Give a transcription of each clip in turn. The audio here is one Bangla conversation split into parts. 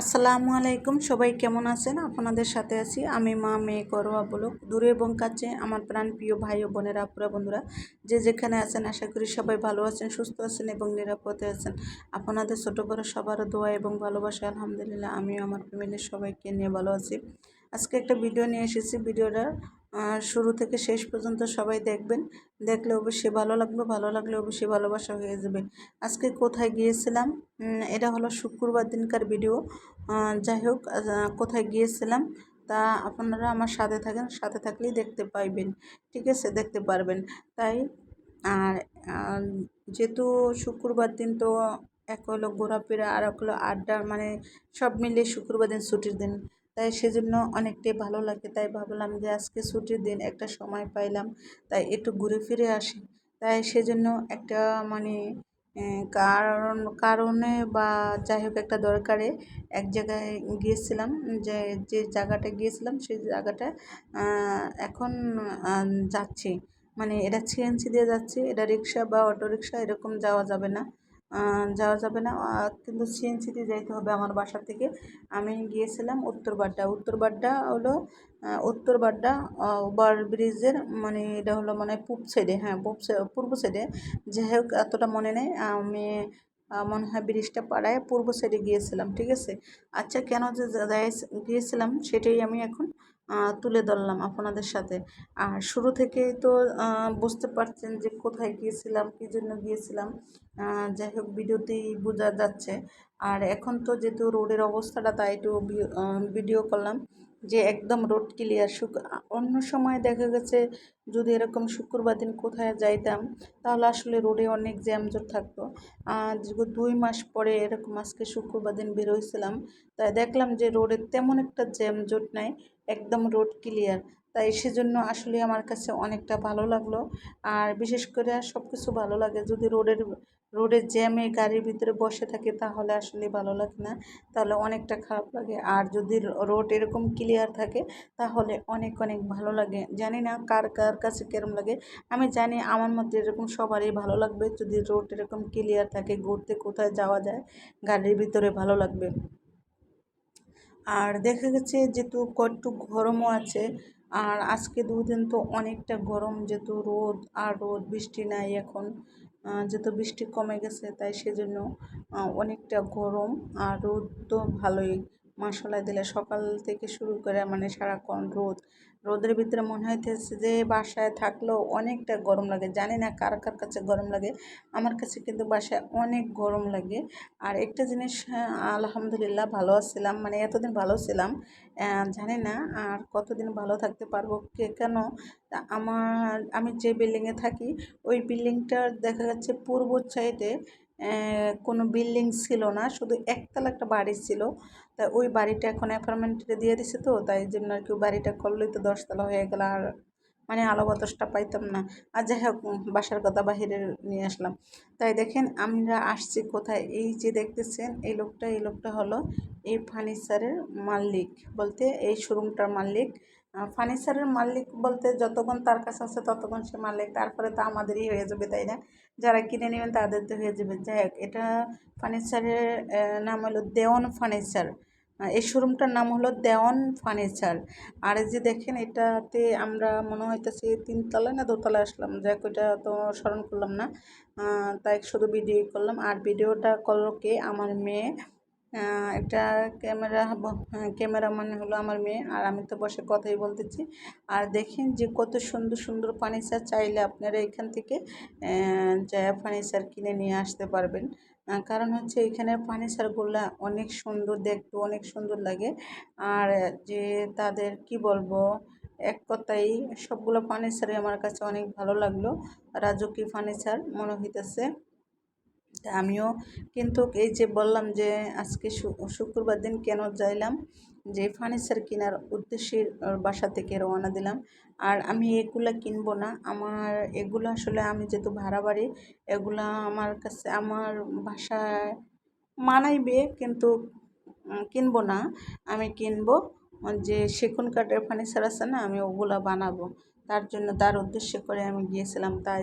আসসালামু আলাইকুম, সবাই কেমন আছেন? আপনাদের সাথে আছি আমি, মা মেয়ে করোয়া ব্লগ। দূরে এবং কাছে আমার প্রাণ প্রিয় ভাই ও বোনেরা, আপুরা বন্ধুরা, যে যেখানে আছেন আশা করি সবাই ভালো আছেন, সুস্থ আছেন এবং নিরাপদে আছেন। আপনাদের ছোটো বড়ো সবার দোয়া এবং ভালোবাসা আলহামদুলিল্লাহ আমিও আমার ফ্যামিলির সবাইকে নিয়ে ভালো আছি। আজকে একটা ভিডিও নিয়ে এসেছি। ভিডিওটা শুরু থেকে শেষ পর্যন্ত সবাই দেখবেন। দেখলে অবশ্যই ভালো লাগবে, ভালো লাগলে অবশ্যই ভালোবাসা হয়ে যাবে। আজকে কোথায় গিয়েছিলাম, এটা হলো শুক্রবার দিনকার ভিডিও। যাই হোক, কোথায় গিয়েছিলাম তা আপনারা আমার সাথে থাকেন, সাথে থাকলেই দেখতে পাইবেন, ঠিক আছে, দেখতে পারবেন। তাই আর যেহেতু শুক্রবার দিন, তো এক হলো ঘোরাফেরা আর এক হলো আড্ডা, মানে সব মিলিয়ে শুক্রবার দিন ছুটির দিন। তাই সেজন্য অনেকটাই ভালো লাগে। তাই ভাবলাম যে আজকে ছুটির দিন, একটা সময় পাইলাম, তাই একটু ঘুরে ফিরে আসি। তাই সেজন্য একটা মানে কারণে বা যাই হোক একটা দরকারে এক জায়গায় গিয়েছিলাম। যে যে জায়গাটা গিয়েছিলাম সেই জায়গাটা এখন যাচ্ছি, মানে এটা সিএনজি দিয়ে যাচ্ছি। এটা রিক্সা বা অটো রিক্সা এরকম যাওয়া যাবে না, যাওয়া যাবে না, কিন্তু সিএনজি দিয়ে যাইতে হবে আমার বাসা থেকে। আমি গিয়েছিলাম উত্তরবাড্ডা। উত্তরবাড্ডা হলো উত্তরবাড্ডা ওভার ব্রিজের, মানে এটা হলো মানে পূব সাইডে, হ্যাঁ পূর্ব সাইডে। যাই হোক এতটা মনে নেই আমি, মনে হয় ব্রিজটা পাড়ায় পূর্ব সাইডে গিয়েছিলাম, ঠিক আছে। আচ্ছা, কেন যে গিয়েছিলাম সেটাই আমি এখন তুলে ধরলাম আপনাদের সাথে। আর শুরু থেকেই তো বুঝতে পারছেন যে কোথায় গিয়েছিলাম, কী জন্য গিয়েছিলাম। যাই হোক ভিডিওতেই বোঝা যাচ্ছে। আর এখন তো যেহেতু রোডের অবস্থাটা, তাই একটু ভিডিও করলাম যে একদম রোড ক্লিয়ার। অন্য সময় দেখা গেছে যদি এরকম শুক্রবার দিন কোথায় যাইতাম, তাহলে আসলে রোডে অনেক জ্যামজট থাকতো। দীর্ঘ 2 মাস পরে এরকম আজকে শুক্রবার দিন বেরোইছিলাম, তাই দেখলাম যে রোডে তেমন একটা জ্যামজট নাই, একদম রোড ক্লিয়ার। তাই সেজন্য আসলে আমার কাছে অনেকটা ভালো লাগলো। আর বিশেষ করে সব কিছু ভালো লাগে যদি রোডের জ্যামে গাড়ির ভিতরে বসে থাকে, তাহলে আসলে ভালো লাগে না, তাহলে অনেকটা খারাপ লাগে। আর যদি রোড এরকম ক্লিয়ার থাকে তাহলে অনেক অনেক ভালো লাগে। জানি না কার কার কাছে কেরম লাগে, আমি জানি আমার মধ্যে এরকম সবারই ভালো লাগবে যদি রোড এরকম ক্লিয়ার থাকে, ঘুরতে কোথায় যাওয়া যায় গাড়ির ভিতরে ভালো লাগবে। আর দেখা গেছে যেহেতু একটু গরমও আছে, আর আজকে 2 দিন তো অনেকটা গরম, যেহেতু রোদ আর রোদ, বৃষ্টি নাই এখন। যেহেতু বৃষ্টি কমে গেছে তাই সেজন্য অনেকটা গরম। আর রোদ তো ভালোই, মাসাল্লাহ দিলে সকাল থেকে শুরু করে মানে সারাক্ষণ রোদ। রোদের ভিতরে মনে হইতেছে যে বাসায় থাকলেও অনেকটা গরম লাগে। জানি না কার কার কাছে গরম লাগে, আমার কাছে কিন্তু বাসায় অনেক গরম লাগে। আর একটা জিনিস, আলহামদুলিল্লাহ ভালো ছিলাম, মানে এতদিন ভালো ছিলাম, জানি না আর কতদিন ভালো থাকতে পারবো। কেন, আমি যে বিল্ডিংয়ে থাকি ওই বিল্ডিংটার দেখা যাচ্ছে পূর্ব সাইডে কোনো বিল্ডিং ছিল না, শুধু একতলা একটা বাড়ি ছিল। তাই ওই বাড়িটা এখন অ্যাপার্টমেন্টে দিয়ে দিছে, তো তাই জন্য আর কি বাড়িটা করলেই তো 10তলা হয়ে গেল, আর মানে আলো বাতাসটা পাইতাম না। আর যাই হোক, বাসার কথা বাহিরে নিয়ে আসলাম। তাই দেখেন আমরা আসছি কোথায়, এই যে দেখতেছেন এই লোকটা হলো এই ফার্নিচারের মালিক, বলতে এই শোরুমটার মালিক। ফার্নিচারের মালিক বলতে যতক্ষণ তার কাছে আছে ততক্ষণ সে মালিক, তারপরে তো আমাদেরই হয়ে যাবে, তাই না? যারা কিনে নেবেন তাদের তো হয়ে যাবে। যাই হোক, এটা ফার্নিচারের নাম হলো দেওয়ান ফার্নিচার। এই শোরুমটার নাম হলো দেওয়ান ফার্নিচার। আর এই যে দেখেন এটাতে আমরা মনে হইতেছে 3তলা না 2তলা আসলাম, যাই হোক ওইটা তো স্মরণ করলাম না। তাই শুধু ভিডিও করলাম। আর ভিডিওটা করলো কে, আমার মেয়ে। একটা ক্যামেরাম্যান হলো আমার মেয়ে, আর আমি তো বসে কথাই বলতেছি। আর দেখেন যে কত সুন্দর সুন্দর ফার্নিচার, চাইলে আপনারা এখান থেকে যা ফার্নিচার কিনে নিয়ে আসতে পারবেন। কারণ হচ্ছে এখানে ফার্নিচারগুলো অনেক সুন্দর, দেখতে অনেক সুন্দর লাগে। আর যে তাদের কি বলবো, এক কথাই সবগুলো ফার্নিচারই আমার কাছে অনেক ভালো লাগলো। রাজকীয় ফার্নিচার মনে হইতেছে। তা আমিও কিন্তু এই যে বললাম যে আজকে শুক্রবার দিন কেন যাইলাম, যে ফার্নিচার কেনার উদ্দেশ্যে বাসা থেকে রওনা দিলাম। আর আমি এগুলা কিনবো না, আমার এগুলো আসলে আমি যেহেতু ভাড়া বাড়ি, এগুলা আমার কাছে আমার বাসায় মানাইবে, কিন্তু কিনবো না। আমি কিনবো যে সেগুন কাঠের ফার্নিচার আছে না, আমি ওগুলা বানাবো। তার জন্য তার উদ্দেশ্য করে আমি গিয়েছিলাম। তাই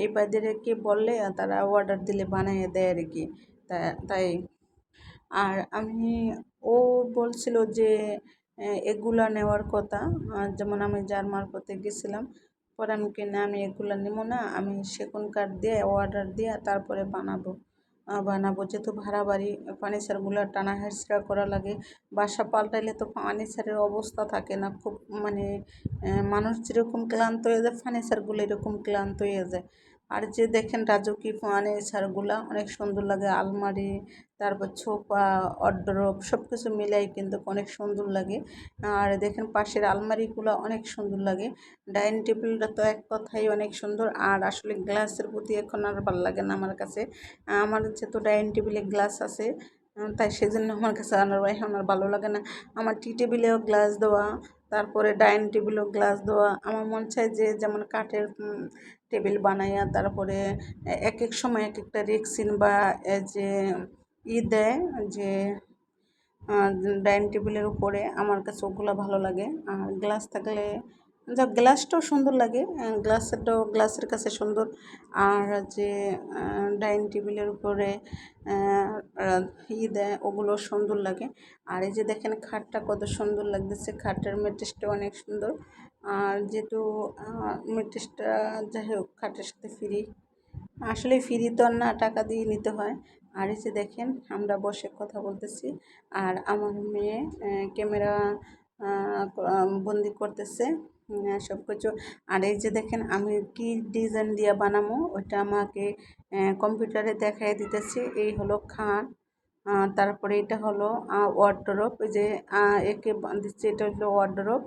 এই পাইদেরকে বললে তারা অর্ডার দিলে বানিয়ে দেয় আর কি। তা তাই আর ও বলছিল যে এগুলা নেওয়ার কথা, যেমন আমি যার মারফতে গেছিলাম, পরে আমি কিনে আমি এগুলা নেবো না, আমি সেগুন কাঠ দিয়ে অর্ডার দিয়ে তারপরে বানাবো যেহেতু ভাড়া বাড়ি, ফার্নিচারগুলো টানা হেঁচড়া করা লাগে, বাসা পাল্টাইলে তো ফার্নিচারের অবস্থা থাকে না, খুব মানে মানুষ যেরকম ক্লান্ত হয়ে যায় ফার্নিচারগুলো এরকম ক্লান্ত হয়ে যায়। আর যে দেখেন রাজকীয় ফার্নিচারগুলো অনেক সুন্দর লাগে, আলমারি, তারপর সোফা, ওয়ারড্রোব সব কিছু মিলাই কিন্তু অনেক সুন্দর লাগে। আর দেখেন পাশের আলমারিগুলো অনেক সুন্দর লাগে। ডাইনিং টেবিলটা তো এক কথাই অনেক সুন্দর। আর আসলে গ্লাসের প্রতি এখন আর ভালো লাগে না আমার কাছে। আমার যেহেতু ডাইনিং টেবিলে গ্লাস আছে, তাই সেজন্য আমার কাছে এখন আর ভালো লাগে না। আমার টি টেবিলেও গ্লাস দেওয়া, তারপরে ডাইনিং টেবিলেও গ্লাস দেওয়া। আমার মন চায় যে যেমন কাঠের টেবিল বানাইয়া, তারপরে এক এক সময় এক একটা রেক্সিন বা যে দেয় যে ডাইনিং টেবিলের উপরে, আমার কাছে ওগুলো ভালো লাগে। আর গ্লাস থাকলে যা গ্লাসটাও সুন্দর লাগে, গ্লাসের কাছে সুন্দর। আর যে ডাইনিং টেবিলের উপরে দেয় ওগুলো সুন্দর লাগে। আর এই যে দেখেন খাটটা কত সুন্দর লাগতেছে, খাটের ম্যাট্রেসটা অনেক সুন্দর। আর যেহেতু ম্যাট্রেসটা যাই হোক খাটের সাথে ফ্রি, আসলে ফ্রি তো আর না, টাকা দিয়ে নিতে হয়। আর এই যে দেখেন আমরা বসে কথা বলতেছি আর আমার মেয়ে ক্যামেরা বন্দি করতেছে সব কিছু। আর এই যে দেখেন আমি কি ডিজাইন দিয়ে বানাবো ওইটা আমাকে কম্পিউটারে দেখাই দিতেছি। এই হলো খাট, তারপরে এটা হলো ওয়ার্ডরোব, এই যে একে দিচ্ছে, এটা হলো ওয়ার্ডরোব।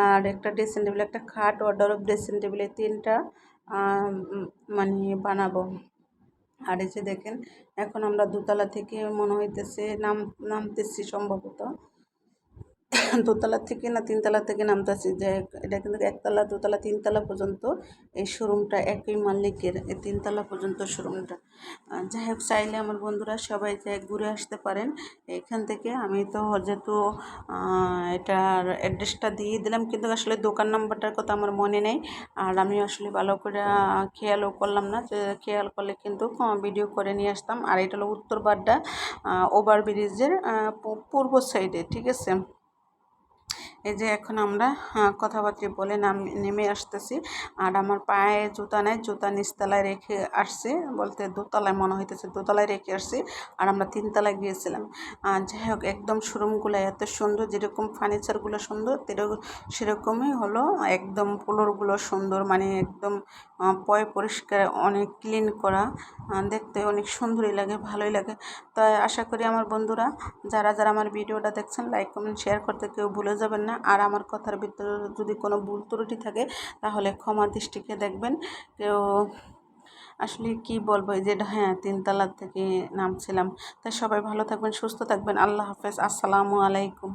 আর একটা ড্রেসিং টেবিল, একটা খাট, ওয়ার্ডরোব, ড্রেসিং টেবিল, এই তিনটা মানে বানাবো। আর এই যে দেখেন এখন আমরা দোতলা থেকে মনে হইতেছে নামতেছি সম্ভবত, দোতলা থেকে না তিনতলা থেকে নামতেছি। যে এটা কিন্তু একতলা, দোতলা, তিনতলা পর্যন্ত এই শোরুমটা একই মালিকের, এই তিনতলা পর্যন্ত শোরুমটা। যাই হোক, চাইলে আমার বন্ধুরা সবাই যাই ঘুরে আসতে পারেন এখান থেকে। আমি তো যেহেতু এটার অ্যাড্রেসটা দিয়ে দিলাম, কিন্তু আসলে দোকান নাম্বারটার কথা আমার মনে নেই। আর আমি আসলে ভালো করে খেয়ালও করলাম না, যে খেয়াল করলে কিন্তু ভিডিও করে নিয়ে আসতাম। আর এটা হলো উত্তর বাড্ডা ওভারব্রিজের পূর্ব সাইডে, ঠিক আছে। এই যে এখন আমরা কথাবার্তা বলে নেমে আসতেছি। আর আমার পায়ে জুতা নেই, জুতা নিচতলায় রেখে আসছি, বলতে দোতলায় মনে হইতেছে, দোতলায় রেখে আসছি। আর আমরা তিনতলায় গিয়েছিলাম। যাই হোক, একদম শোরুমগুলো এত সুন্দর, যেরকম ফার্নিচারগুলো সুন্দর সেরকমই হলো একদম ফ্লোরগুলো সুন্দর, মানে একদম পরিষ্কার, অনেক ক্লিন করা, দেখতে অনেক সুন্দরই লাগে, ভালোই লাগে। তাই আশা করি আমার বন্ধুরা যারা যারা আমার ভিডিওটা দেখছেন লাইক কমেন্ট শেয়ার করতে কেউ ভুলে যাবেন না। আর আমার কথার ভিতরে যদি কোনো ভুল ত্রুটি থাকে তাহলে ক্ষমা দৃষ্টিকে দেখবেন। কেউ আসলে কি বলবো, এই যে হ্যাঁ তিনতলা থেকে নামছিলাম। তাই সবাই ভালো থাকবেন, সুস্থ থাকবেন। আল্লাহ হাফেজ, আসসালামু আলাইকুম।